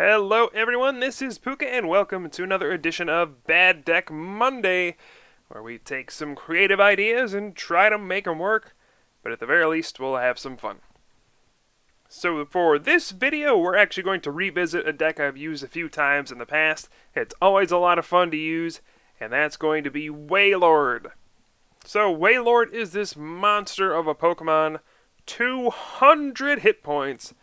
Hello everyone, this is Pooka and welcome to another edition of Bad Deck Monday, where we take some creative ideas and try to make them work, but at the very least we'll have some fun. So for this video, we're actually going to revisit a deck I've used a few times in the past. It's always a lot of fun to use, and that's going to be Wailord. So Wailord is this monster of a Pokemon, 200 hit points,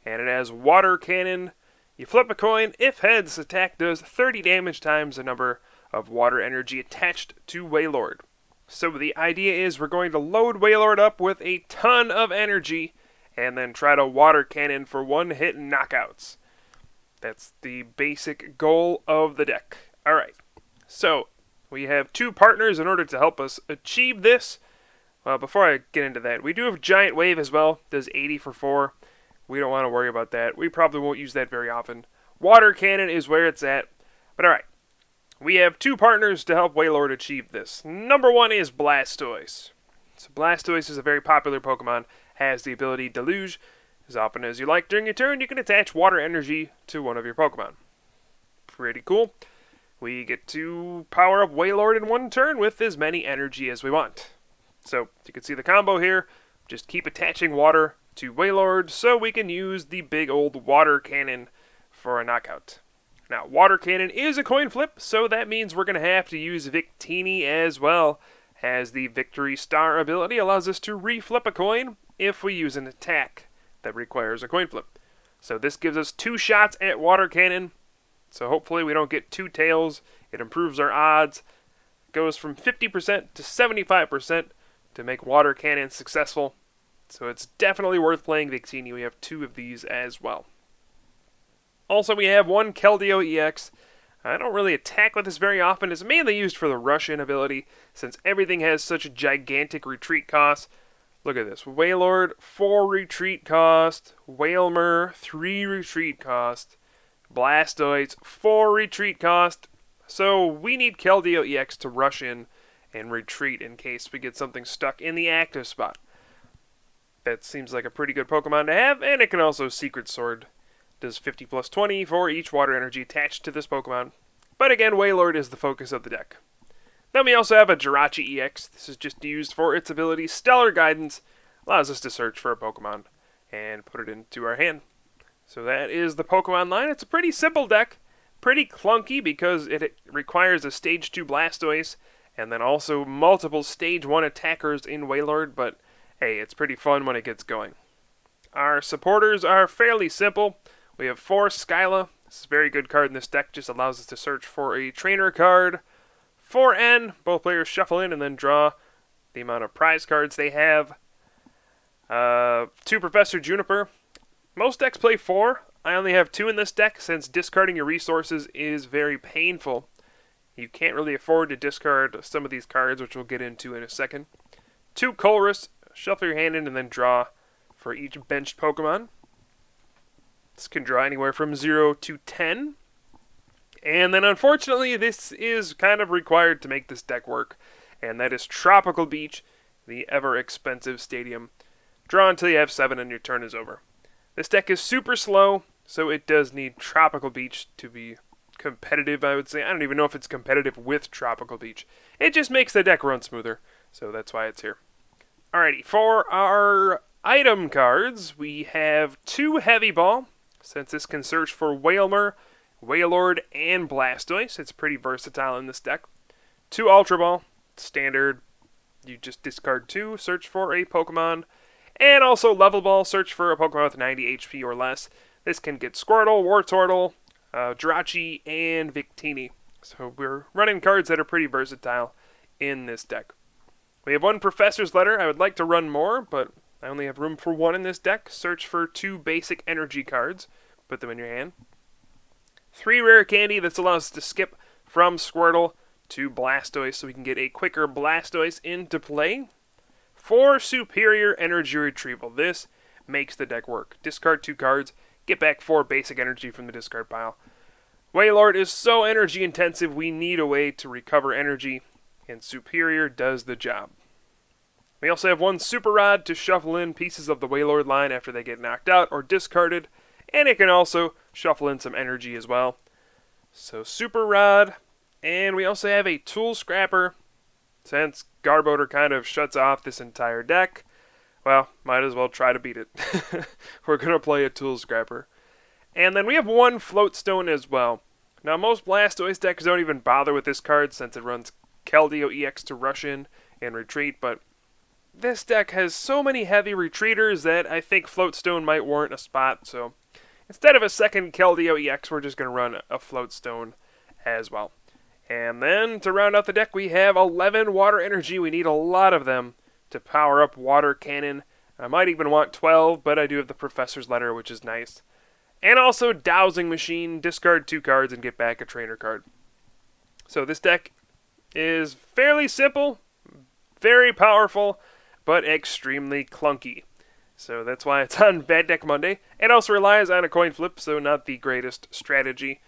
and it has Water Cannon. You flip a coin. If heads, attack does 30 damage times the number of water energy attached to Wailord. So the idea is we're going to load Wailord up with a ton of energy and then try to water cannon for one-hit knockouts. That's the basic goal of the deck. Alright, so we have two partners in order to help us achieve this. Well, before I get into that, we do have Giant Wave as well. Does 80 for 4. We don't want to worry about that. We probably won't use that very often. Water Cannon is where it's at. But alright. We have two partners to help Wailord achieve this. Number one is Blastoise. So Blastoise is a very popular Pokemon. Has the ability Deluge. As often as you like during your turn, you can attach water energy to one of your Pokemon. Pretty cool. We get to power up Wailord in one turn with as many energy as we want. So you can see the combo here. Just keep attaching water to Wailord so we can use the big old Water Cannon for a knockout. Now, Water Cannon is a coin flip, so that means we're going to have to use Victini as well, as the Victory Star ability allows us to reflip a coin if we use an attack that requires a coin flip. So this gives us 2 shots at Water Cannon, so hopefully we don't get 2 tails. It improves our odds. It goes from 50% to 75% to make Water Cannon successful. So it's definitely worth playing Victini. We have 2 of these as well. Also, we have one Keldeo EX. I don't really attack with this very often. It's mainly used for the rush-in ability, since everything has such a gigantic retreat cost. Look at this. Wailord, 4 retreat cost. Wailmer, 3 retreat cost. Blastoise, 4 retreat cost. So we need Keldeo EX to rush in and retreat in case we get something stuck in the active spot. That seems like a pretty good Pokemon to have, and it can also Secret Sword. Does 50 plus 20 for each water energy attached to this Pokemon. But again, Wailord is the focus of the deck. Then we also have a Jirachi EX. This is just used for its ability Stellar Guidance. Allows us to search for a Pokemon and put it into our hand. So that is the Pokemon line. It's a pretty simple deck. Pretty clunky because it requires a Stage 2 Blastoise and then also multiple Stage 1 attackers in Wailord, but hey, it's pretty fun when it gets going. Our supporters are fairly simple. We have 4 Skyla. This is a very good card in this deck. Just allows us to search for a trainer card. 4 N. Both players shuffle in and then draw the amount of prize cards they have. 2 Professor Juniper. Most decks play 4. I only have 2 in this deck since discarding your resources is very painful. You can't really afford to discard some of these cards, which we'll get into in a second. 2 Colress. Shuffle your hand in and then draw for each benched Pokemon. This can draw anywhere from 0 to 10. And then unfortunately, this is kind of required to make this deck work. And that is Tropical Beach, the ever-expensive stadium. Draw until you have 7 and your turn is over. This deck is super slow, so it does need Tropical Beach to be competitive, I would say. I don't even know if it's competitive with Tropical Beach. It just makes the deck run smoother, so that's why it's here. Alrighty, for our item cards, we have 2 Heavy Ball, since this can search for Wailmer, Wailord, and Blastoise. It's pretty versatile in this deck. 2 Ultra Ball, standard. You just discard 2, search for a Pokemon. And also Level Ball, search for a Pokemon with 90 HP or less. This can get Squirtle, Wartortle, Jirachi, and Victini. So we're running cards that are pretty versatile in this deck. We have 1 Professor's Letter. I would like to run more, but I only have room for 1 in this deck. Search for 2 basic energy cards. Put them in your hand. 3 Rare Candy. This allows us to skip from Squirtle to Blastoise so we can get a quicker Blastoise into play. 4 Superior Energy Retrieval. This makes the deck work. Discard 2 cards. Get back 4 basic energy from the discard pile. Wailord is so energy intensive, we need a way to recover energy, and Superior does the job. We also have 1 Super Rod to shuffle in pieces of the Wailord line after they get knocked out or discarded, and it can also shuffle in some energy as well. So Super Rod, and we also have a Tool Scrapper. Since Garbodor kind of shuts off this entire deck, well, might as well try to beat it. We're going to play a Tool Scrapper. And then we have one Float Stone as well. Now, most Blastoise decks don't even bother with this card since it runs Keldeo EX to rush in and retreat, but this deck has so many heavy retreaters that I think Float Stone might warrant a spot, so instead of a second Keldeo EX, we're just going to run a Float Stone as well. And then, to round out the deck, we have 11 Water Energy. We need a lot of them to power up Water Cannon. I might even want 12, but I do have the Professor's Letter, which is nice. And also Dowsing Machine, discard 2 cards and get back a trainer card. So this deck is fairly simple, very powerful, but extremely clunky. So that's why it's on Bad Deck Monday. It also relies on a coin flip, so not the greatest strategy.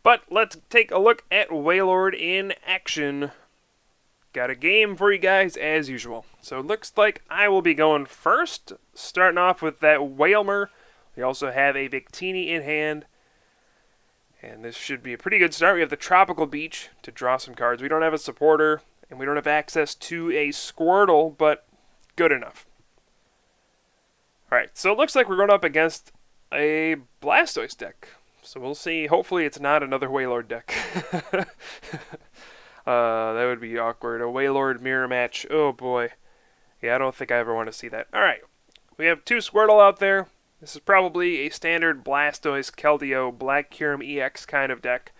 But let's take a look at Wailord in action. Got a game for you guys as usual. So it looks like I will be going first, starting off with that Wailmer. We also have a Victini in hand. And this should be a pretty good start. We have the Tropical Beach to draw some cards. We don't have a supporter, and we don't have access to a Squirtle, but good enough. Alright, so it looks like we're going up against a Blastoise deck. So we'll see. Hopefully it's not another Wailord deck. That would be awkward. A Wailord mirror match. Oh boy. Yeah, I don't think I ever want to see that. Alright. We have 2 Squirtle out there. This is probably a standard Blastoise, Keldeo, Black Kyurem EX kind of deck.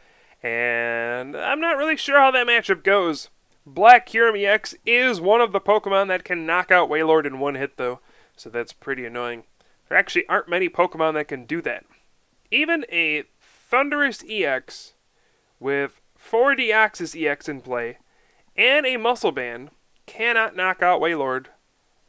And I'm not really sure how that matchup goes. Black Kyurem EX is one of the Pokemon that can knock out Wailord in one hit though. So that's pretty annoying. There actually aren't many Pokemon that can do that. Even a Thundurus EX with 4 Deoxys EX in play and a Muscle Band cannot knock out Wailord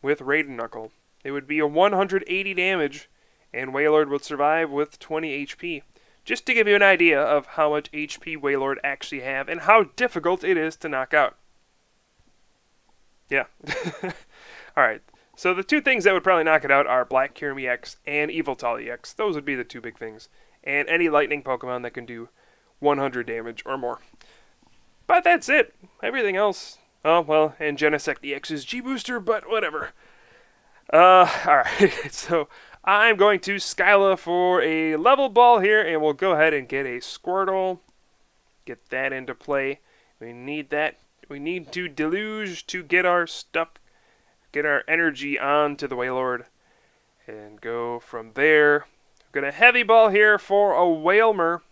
with Raiden Knuckle. It would be a 180 damage, and Wailord would survive with 20 HP. Just to give you an idea of how much HP Wailord actually have and how difficult it is to knock out. Yeah. Alright. So the 2 things that would probably knock it out are Black Kyurem EX and Yveltal EX. Those would be the 2 big things. And any lightning Pokemon that can do 100 damage or more. But that's it. Everything else, oh well, and Genesect EX is G-Booster, but whatever. Alright, so I'm going to Skyla for a level ball here, and we'll go ahead and get a Squirtle. Get that into play. We need that. We need to Deluge to get our stuff, get our energy onto the Wailord, and go from there. I'm going to Heavy Ball here for a Wailmer,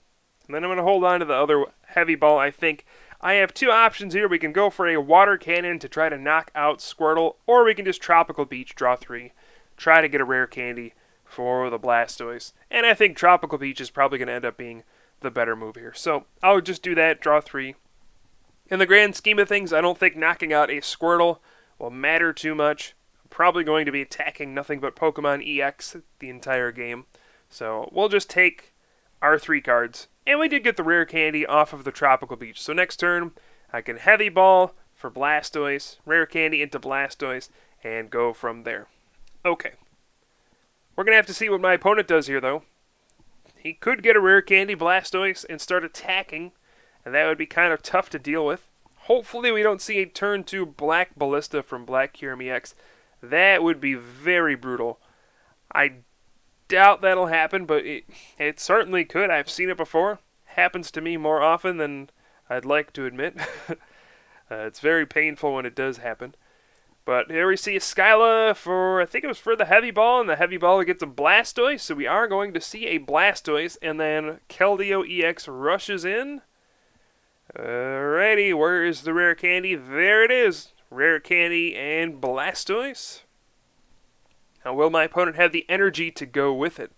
and then I'm going to hold on to the other Heavy Ball, I think. I have 2 options here. We can go for a Water Cannon to try to knock out Squirtle, or we can just Tropical Beach, draw 3, try to get a Rare Candy for the Blastoise. And I think Tropical Beach is probably going to end up being the better move here. So I'll just do that, draw 3. In the grand scheme of things, I don't think knocking out a Squirtle will matter too much. I'm probably going to be attacking nothing but Pokemon EX the entire game. So we'll just take our 3 cards. And we did get the Rare Candy off of the Tropical Beach. So next turn, I can Heavy Ball for Blastoise, Rare Candy into Blastoise, and go from there. Okay. We're going to have to see what my opponent does here, though. He could get a Rare Candy Blastoise and start attacking, and that would be kind of tough to deal with. Hopefully we don't see a turn 2 Black Ballista from Black Kyurem EX. That would be very brutal. I doubt that'll happen, but it certainly could. I've seen it before. Happens to me more often than I'd like to admit. It's very painful when it does happen. But here we see a Skyla for, I think it was for the Heavy Ball, and the Heavy Ball gets a Blastoise, so we are going to see a Blastoise, and then Keldeo EX rushes in. Alrighty, where is the Rare Candy? There it is. Rare Candy and Blastoise. Now, will my opponent have the energy to go with it?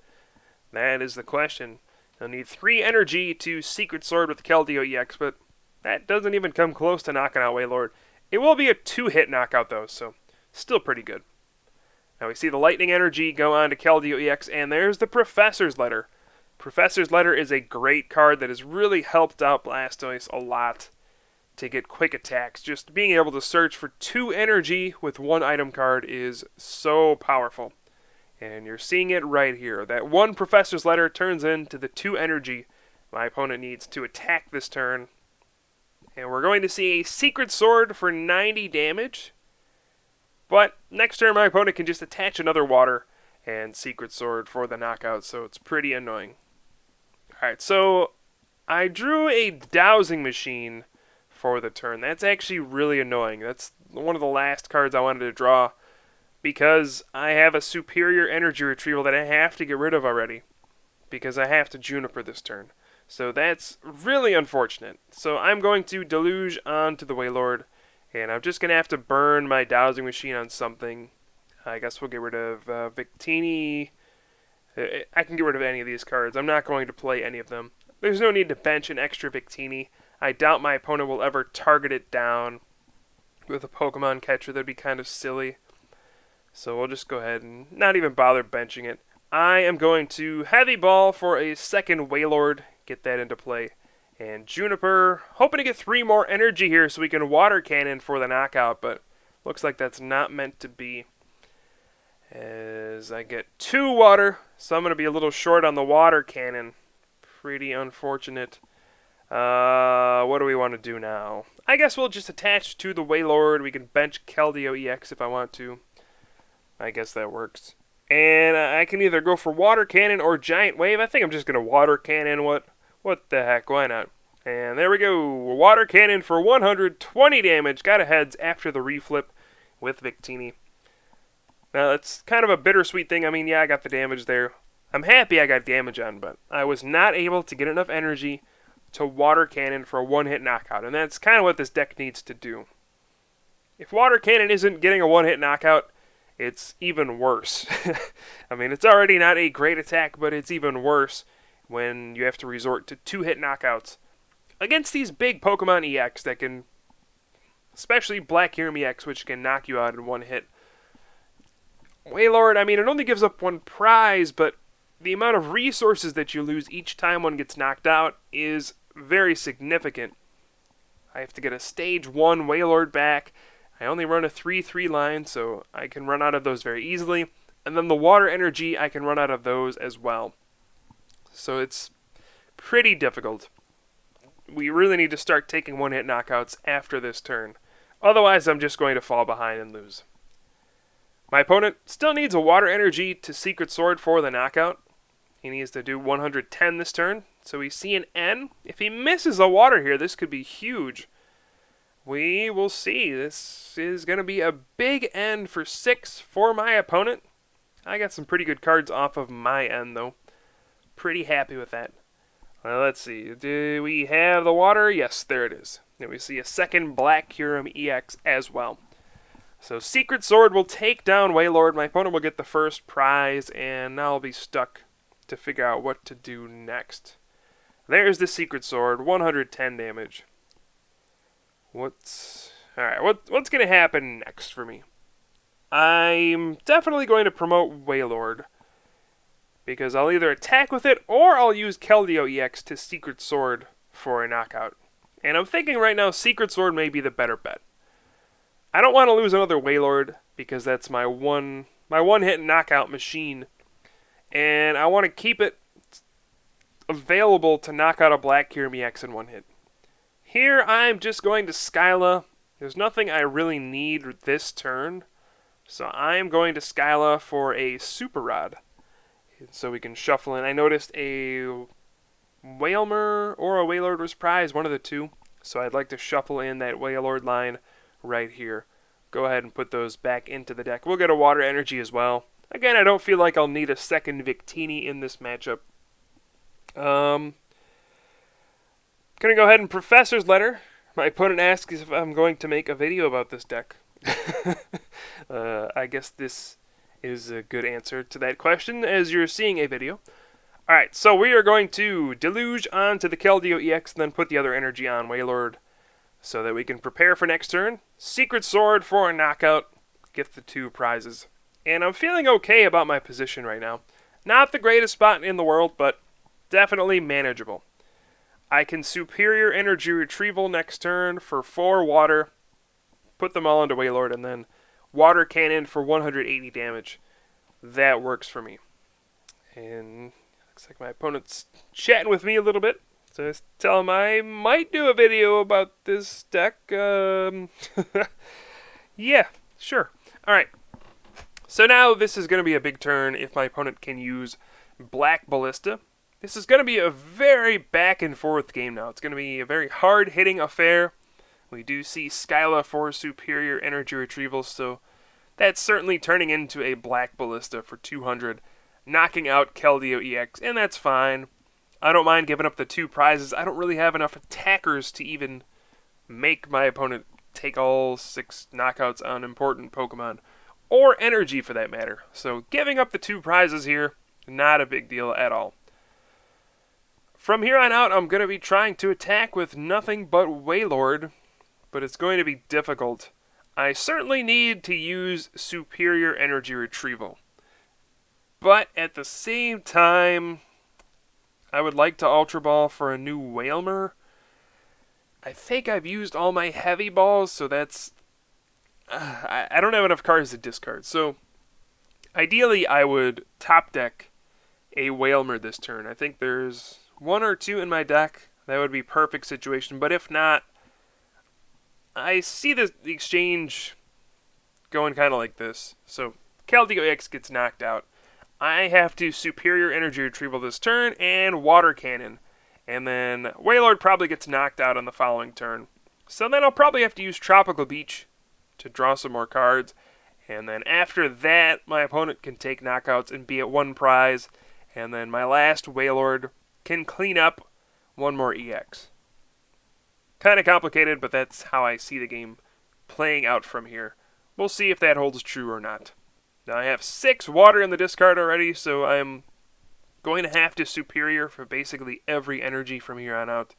That is the question. I'll need 3 energy to Secret Sword with Keldeo EX, but that doesn't even come close to knocking out Wailord. It will be a 2-hit knockout, though, so still pretty good. Now we see the Lightning Energy go on to Keldeo EX, and there's the Professor's Letter. Professor's Letter is a great card that has really helped out Blastoise a lot to get quick attacks. Just being able to search for 2 energy with 1 item card is so powerful. And you're seeing it right here. That one Professor's Letter turns into the 2 energy my opponent needs to attack this turn. And we're going to see a Secret Sword for 90 damage. But next turn my opponent can just attach another water and Secret Sword for the knockout, so it's pretty annoying. Alright, so I drew a Dowsing Machine for the turn. That's actually really annoying. That's one of the last cards I wanted to draw because I have a Superior Energy Retrieval that I have to get rid of already because I have to Juniper this turn. So that's really unfortunate. So I'm going to Deluge onto the Wailord, and I'm just going to have to burn my Dowsing Machine on something. I guess we'll get rid of Victini. I can get rid of any of these cards. I'm not going to play any of them. There's no need to bench an extra Victini. I doubt my opponent will ever target it down with a Pokemon catcher. That'd be kind of silly. So we'll just go ahead and not even bother benching it. I am going to Heavy Ball for a second Wailord. Get that into play. And Juniper, hoping to get 3 more energy here so we can Water Cannon for the knockout, but looks like that's not meant to be. As I get 2 water, so I'm going to be a little short on the Water Cannon. Pretty unfortunate. What do we want to do now? I guess we'll just attach to the Wailord. We can bench Keldeo EX if I want to. I guess that works. And I can either go for Water Cannon or Giant Wave. I think I'm just going to Water Cannon. What the heck? Why not? And there we go. Water Cannon for 120 damage. Got a heads after the reflip with Victini. Now, it's kind of a bittersweet thing. I mean, yeah, I got the damage there. I'm happy I got damage on, but I was not able to get enough energy to Water Cannon for a 1-hit knockout. And that's kind of what this deck needs to do. If Water Cannon isn't getting a 1-hit knockout, it's even worse. I mean, it's already not a great attack, but it's even worse when you have to resort to 2-hit knockouts against these big Pokemon EX that can, especially Black Kyurem EX, which can knock you out in 1 hit. Wailord, I mean, it only gives up 1 prize, but the amount of resources that you lose each time one gets knocked out is very significant. I have to get a Stage 1 Wailord back. I only run a 3-3 line, so I can run out of those very easily. And then the Water Energy, I can run out of those as well. So it's pretty difficult. We really need to start taking 1-hit knockouts after this turn. Otherwise, I'm just going to fall behind and lose. My opponent still needs a Water Energy to Secret Sword for the knockout. He needs to do 110 this turn. So we see an N. If he misses a water here, this could be huge. We will see. This is going to be a big N for 6 for my opponent. I got some pretty good cards off of my end, though. Pretty happy with that. Well, let's see. Do we have the water? Yes, there it is. And we see a second Black Kyurem EX as well. So Secret Sword will take down Wailord. My opponent will get the first prize, and now I'll be stuck to figure out what to do next. There's the Secret Sword, 110 damage. What's going to happen next for me? I'm definitely going to promote Wailord, because I'll either attack with it, or I'll use Keldeo EX to Secret Sword for a knockout. And I'm thinking right now Secret Sword may be the better bet. I don't want to lose another Wailord, because that's my one-hit knockout machine. And I want to keep it available to knock out a Black Kyurem EX in 1 hit. Here I'm just going to Skyla. There's nothing I really need this turn. So I'm going to Skyla for a Super Rod. So we can shuffle in. I noticed a Wailmer or a Wailord was prized, one of the two. So I'd like to shuffle in that Wailord line right here. Go ahead and put those back into the deck. We'll get a Water Energy as well. Again, I don't feel like I'll need a second Victini in this matchup. Gonna go ahead and Professor's Letter. My opponent asks if I'm going to make a video about this deck. I guess this is a good answer to that question, as you're seeing a video. Alright, so we are going to Deluge onto the Keldeo EX, and then put the other energy on Wailord, so that we can prepare for next turn. Secret Sword for a knockout. Get the 2 prizes. And I'm feeling okay about my position right now. Not the greatest spot in the world, but definitely manageable. I can Superior Energy Retrieval next turn for 4 water. Put them all into Wailord, and then Water Cannon for 180 damage. that works for me. And looks like my opponent's chatting with me a little bit. So I tell him I might do a video about this deck. Yeah, sure. Alright. So now this is going to be a big turn if my opponent can use Black Ballista. This is going to be a very back and forth game now. It's going to be a very hard hitting affair. We do see Skyla for superior energy retrieval, so that's certainly turning into a Black Ballista for 200, knocking out Keldeo EX, and that's fine. I don't mind giving up the 2 prizes. I don't really have enough attackers to even make my opponent take all 6 knockouts on important Pokemon, or energy for that matter. So giving up the 2 prizes here, not a big deal at all. From here on out, I'm going to be trying to attack with nothing but Wailord, but it's going to be difficult. I certainly need to use superior energy retrieval. But at the same time, I would like to Ultra Ball for a new Wailmer. I think I've used all my heavy balls, so that's... I don't have enough cards to discard. So, ideally, I would top deck a Wailmer this turn. I think there's 1 or 2 in my deck. That would be perfect situation. But if not, I see the exchange going kind of like this. So, Keldeo X gets knocked out. I have to superior energy retrieval this turn and water cannon. And then Wailord probably gets knocked out on the following turn. So then I'll probably have to use Tropical Beach to draw some more cards. And then after that, my opponent can take knockouts and be at 1 prize. And then my last Wailord can clean up 1 more EX. Kind of complicated, but that's how I see the game playing out from here. We'll see if that holds true or not. Now I have 6 water in the discard already, so I'm going to have to superior for basically every energy from here on out.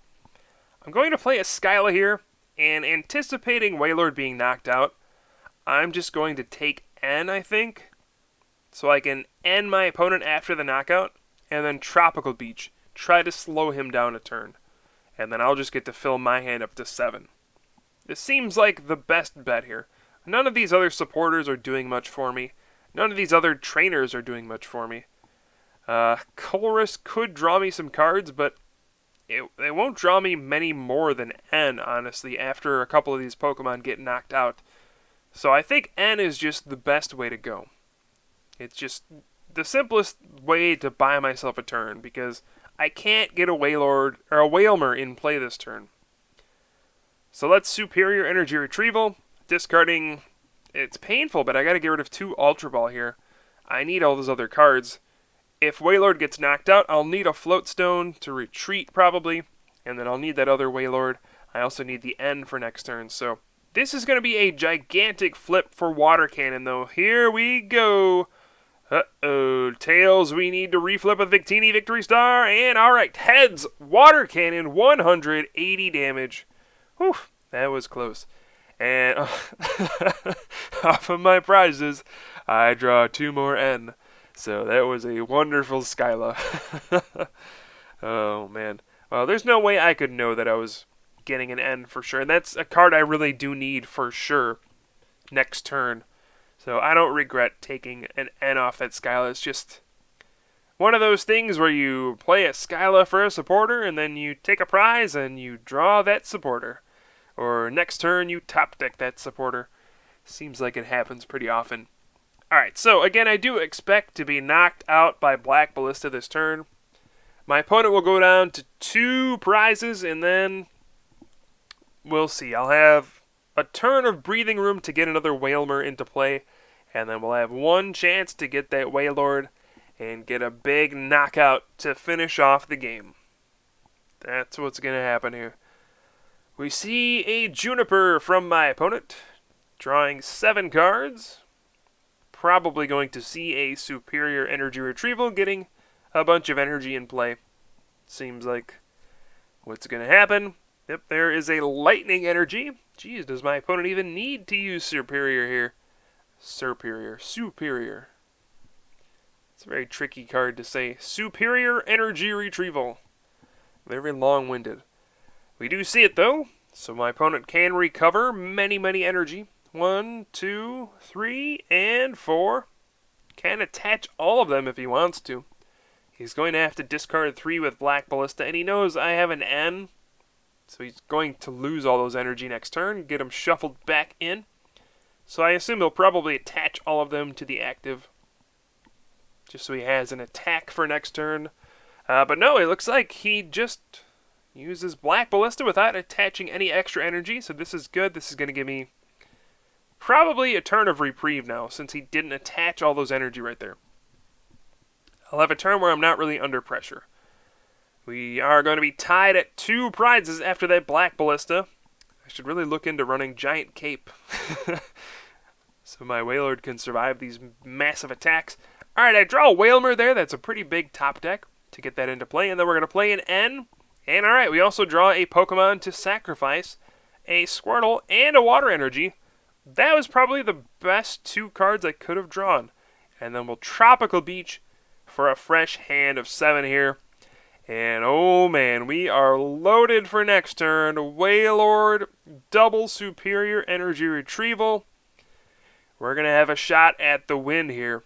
I'm going to play a Skyla here, and anticipating Wailord being knocked out, I'm just going to take N, I think, so I can end my opponent after the knockout, and then Tropical Beach, try to slow him down a turn, and then I'll just get to fill my hand up to 7. This seems like the best bet here. None of these other supporters are doing much for me. None of these other trainers are doing much for me. Colress could draw me some cards, but they won't draw me many more than N, honestly, after a couple of these Pokemon get knocked out. So I think N is just the best way to go. It's just the simplest way to buy myself a turn, because I can't get a Wailord or a Wailmer in play this turn. So let's superior energy retrieval, discarding... It's painful, but I gotta get rid of 2 Ultra Ball here. I need all those other cards. If Wailord gets knocked out, I'll need a Float Stone to retreat, probably. And then I'll need that other Wailord. I also need the N for next turn. So this is going to be a gigantic flip for Water Cannon, though. Here we go. Uh-oh. Tails, we need to reflip a Victini Victory Star. And, alright, heads, Water Cannon, 180 damage. Whew, that was close. And off of my prizes, I draw 2 more N. So that was a wonderful Skyla. Oh, man. Well, there's no way I could know that I was getting an N for sure. And that's a card I really do need for sure next turn. So I don't regret taking an N off that Skyla. It's just one of those things where you play a Skyla for a supporter, and then you take a prize and you draw that supporter. Or next turn, you top deck that supporter. Seems like it happens pretty often. Alright, so again, I do expect to be knocked out by Black Ballista this turn. My opponent will go down to 2 prizes, and then we'll see. I'll have a turn of breathing room to get another Wailmer into play, and then we'll have 1 chance to get that Wailord and get a big knockout to finish off the game. That's what's going to happen here. We see a Juniper from my opponent, drawing 7 cards. Probably going to see a superior energy retrieval, getting a bunch of energy in play. Seems like what's going to happen. Yep, there is a lightning energy. Jeez, does my opponent even need to use superior here? Superior. It's a very tricky card to say. Superior energy retrieval. Very long-winded. We do see it, though, so my opponent can recover many, many energy. 1, 2, 3, and 4. can attach all of them if he wants to. He's going to have to discard 3 with Black Ballista, and he knows I have an N, so he's going to lose all those energy next turn, get them shuffled back in. So I assume he'll probably attach all of them to the active, just so he has an attack for next turn. But no, it looks like he just uses Black Ballista without attaching any extra energy, so this is good. This is going to give me probably a turn of reprieve now, since he didn't attach all those energy right there. I'll have a turn where I'm not really under pressure. We are going to be tied at 2 prizes after that Black Ballista. I should really look into running Giant Cape, so my Wailord can survive these massive attacks. Alright, I draw a Wailmer there. That's a pretty big top deck to get that into play. And then we're going to play an N. And alright, we also draw a Pokemon to sacrifice, a Squirtle, and a Water Energy. That was probably the best 2 cards I could have drawn. And then we'll Tropical Beach for a fresh hand of 7 here. And oh man, we are loaded for next turn. Wailord, double superior energy retrieval. We're going to have a shot at the win here.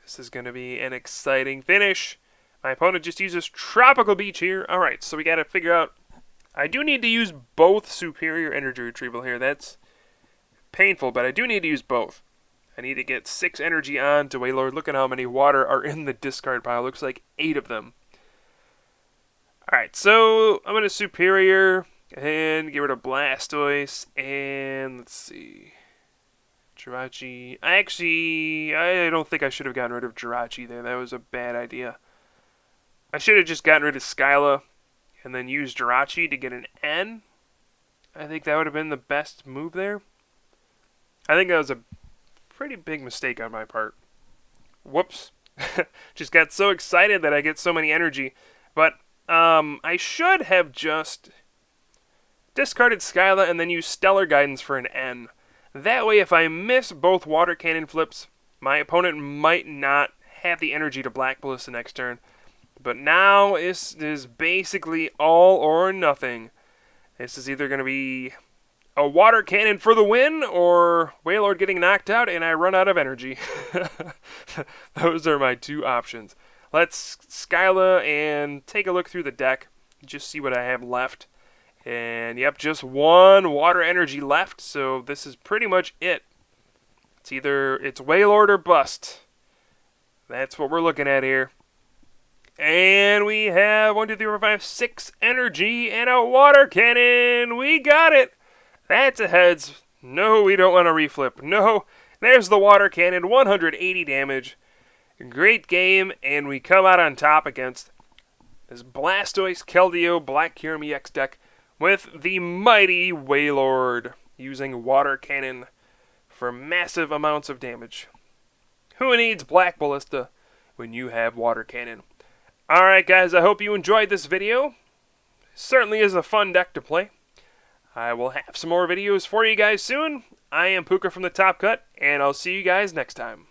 This is going to be an exciting finish. My opponent just uses Tropical Beach here. Alright, so we got to figure out... I do need to use both superior energy retrieval here. That's painful, but I do need to use both. I need to get 6 energy on to Wailord. Look at how many water are in the discard pile. Looks like 8 of them. Alright, so I'm going to Superior and get rid of Blastoise, and let's see, Jirachi. I don't think I should have gotten rid of Jirachi there. That was a bad idea. I should have just gotten rid of Skyla and then used Jirachi to get an N. I think that would have been the best move there. I think that was a pretty big mistake on my part. Whoops. Just got so excited that I get so many energy, but I should have just discarded Skyla and then used Stellar Guidance for an N. That way, if I miss both Water Cannon flips, my opponent might not have the energy to Black Ballista next turn. But now this is basically all or nothing. This is either going to be a Water Cannon for the win, or Wailord getting knocked out and I run out of energy. Those are my 2 options. Let's Skyla and take a look through the deck, just see what I have left. And yep, just 1 water energy left, so this is pretty much it. It's Wailord or bust. That's what we're looking at here. And we have 1, 2, 3, 4, 5, 6 energy and a Water Cannon. We got it. That's a heads. No, we don't want to reflip. No, there's the Water Cannon, 180 damage. Great game, and we come out on top against this Blastoise, Keldeo, Black Kyurem EX deck with the mighty Wailord using Water Cannon for massive amounts of damage. Who needs Black Ballista when you have Water Cannon? Alright guys, I hope you enjoyed this video. Certainly is a fun deck to play. I will have some more videos for you guys soon. I am Pooka from the Top Cut, and I'll see you guys next time.